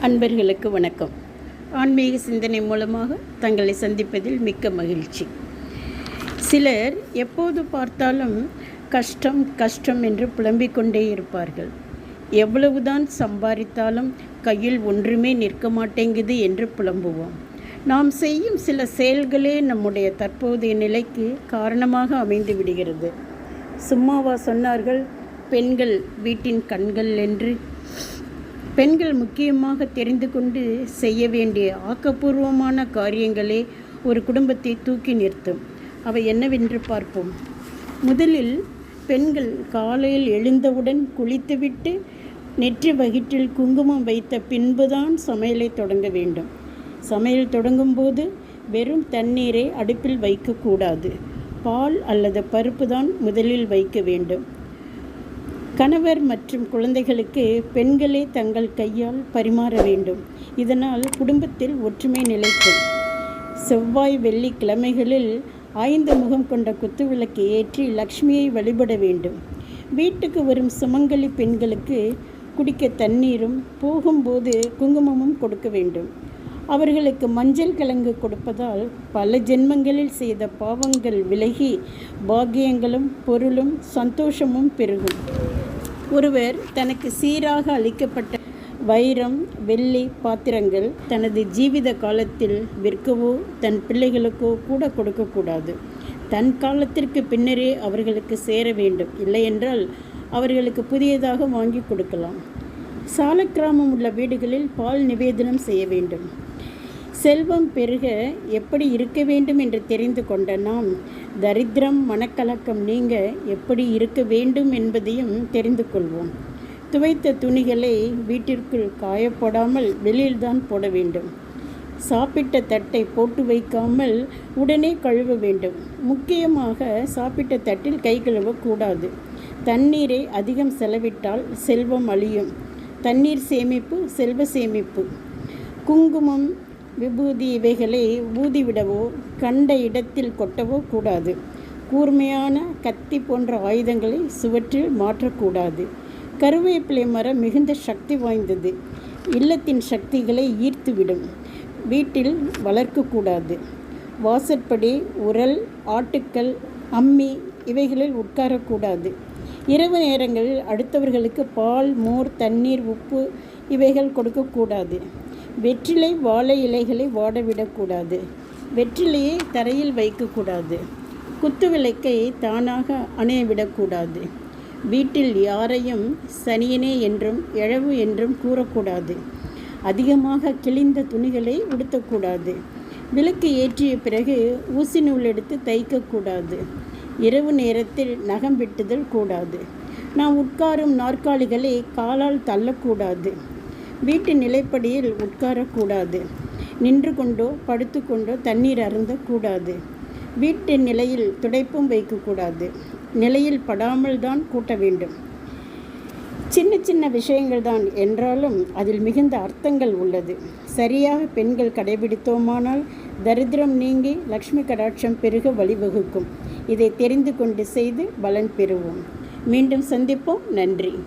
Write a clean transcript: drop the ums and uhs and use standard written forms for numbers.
அன்பர்களுக்கு வணக்கம். ஆன்மீக சிந்தனை மூலமாக தங்களை சந்திப்பதில் மிக்க மகிழ்ச்சி. சிலர் எப்போது பார்த்தாலும் கஷ்டம் கஷ்டம் என்று புலம்பிக் கொண்டே இருப்பார்கள். எவ்வளவுதான் சம்பாதித்தாலும் கையில் ஒன்றுமே நிற்க மாட்டேங்குது என்று புலம்புவோம். நாம் செய்யும் சில செயல்களே நம்முடைய தற்போதைய நிலைக்கு காரணமாக அமைந்து விடுகிறது. சும்மாவா சொன்னார்கள், பெண்கள் வீட்டின் கண்கள் என்று? பெண்கள் முக்கியமாக தெரிந்து கொண்டு செய்ய வேண்டிய ஆக்கப்பூர்வமான காரியங்களே ஒரு குடும்பத்தை தூக்கி நிறுத்தும். அவை என்னவென்று பார்ப்போம். முதலில் பெண்கள் காலையில் எழுந்தவுடன் குளித்துவிட்டு நெற்றி வகிற்றில் குங்குமம் வைத்த பின்புதான் சமையலை தொடங்க வேண்டும். சமையல் தொடங்கும்போது வெறும் தண்ணீரை அடுப்பில் வைக்கக்கூடாது. பால் அல்லது பருப்பு தான் முதலில் வைக்க வேண்டும். கணவர் மற்றும் குழந்தைகளுக்கு பெண்களே தங்கள் கையால் பரிமாற வேண்டும். இதனால் குடும்பத்தில் ஒற்றுமை நிலைக்கும். செவ்வாய் வெள்ளி கிழமைகளில் 5 முகம் கொண்ட குத்துவிளக்கு ஏற்றி லக்ஷ்மியை வழிபட வேண்டும். வீட்டுக்கு வரும் சுமங்கலி பெண்களுக்கு குடிக்க தண்ணீரும் போகும்போது குங்குமமும் கொடுக்க வேண்டும். அவர்களுக்கு மஞ்சள் கிழங்கு கொடுப்பதால் பல ஜென்மங்களில் செய்த பாவங்கள் விலகி பாக்கியங்களும் பொருளும் சந்தோஷமும் பெருகும். ஒருவர் தனக்கு சீராக அளிக்கப்பட்ட வைரம் வெள்ளி பாத்திரங்கள் தனது ஜீவித காலத்தில் விற்கவோ தன் பிள்ளைகளுக்கோ கூட கொடுக்கக்கூடாது. தன் காலத்திற்கு பின்னரே அவர்களுக்கு சேர வேண்டும். இல்லையென்றால் அவர்களுக்கு புதியதாக வாங்கி கொடுக்கலாம். சாலக்கிராமம் உள்ள வீடுகளில் பால் நிவேதனம் செய்ய வேண்டும். செல்வம் பெருக எப்படி இருக்க வேண்டும் என்று தெரிந்து கொண்ட நாம் தரித்திரம் மனக்கலக்கம் நீங்க எப்படி இருக்க வேண்டும் என்பதையும் தெரிந்து கொள்வோம். துவைத்த துணிகளை வீட்டிற்குள் காயப்போடாமல் வெளியில்தான் போட வேண்டும். சாப்பிட்ட தட்டை போட்டு வைக்காமல் உடனே கழுவ வேண்டும். முக்கியமாக சாப்பிட்ட தட்டில் கை கழுவக்கூடாது. தண்ணீரை அதிகம் செலவிட்டால் செல்வம் அழியும். தண்ணீர் சேமிப்பு செல்வ சேமிப்பு. குங்குமம் விபூதி இவைகளை ஊதிவிடவோ கண்ட இடத்தில் கொட்டவோ கூடாது. கூர்மையான கத்தி போன்ற ஆயுதங்களை சுவற்றில் மாற்றக்கூடாது. கருவேப்பிலை மரம் மிகுந்த சக்தி வாய்ந்தது. இல்லத்தின் சக்திகளை ஈர்த்துவிடும். வீட்டில் வளர்க்கக்கூடாது. வாசற்படி உரல் ஆட்டுக்கல் அம்மி இவைகளில் உட்காரக்கூடாது. இரவு நேரங்களில் அடுத்தவர்களுக்கு பால் மோர் தண்ணீர் உப்பு இவைகள் கொடுக்கக்கூடாது. வெற்றிலை வாழை இலைகளை வாடவிடக்கூடாது. வெற்றிலையை தரையில் வைக்கக்கூடாது. குத்துவிளக்கை தானாக அணையவிடக்கூடாது. வீட்டில் யாரையும் சனியனே என்றும் எழவு என்றும் கூறக்கூடாது. அதிகமாக கிழிந்த துணிகளை உடுத்தக்கூடாது. விளக்கு ஏற்றிய பிறகு ஊசி நூல் எடுத்து தைக்கக்கூடாது. இரவு நேரத்தில் நகம் வெட்டுதல் கூடாது. நாம் உட்காரும் நாற்காலிகளை காலால் தள்ளக்கூடாது. வீட்டு நிலைப்படியில் உட்காரக்கூடாது. நின்று கொண்டோ படுத்து கொண்டோ தண்ணீர் அருந்தக்கூடாது. வீட்டு நிலையில் துடைப்பும் வைக்கக்கூடாது. நிலையில் படாமல் தான் கூட்ட வேண்டும். சின்ன சின்ன விஷயங்கள் தான் என்றாலும் அதில் மிகுந்த அர்த்தங்கள் உள்ளது. சரியாக பெண்கள் கடைபிடித்தோமானால் தரித்திரம் நீங்கி லக்ஷ்மி கடாட்சம் பெருக வழிவகுக்கும். இதை தெரிந்து கொண்டு செய்து பலன் பெறுவோம். மீண்டும் சந்திப்போம். நன்றி.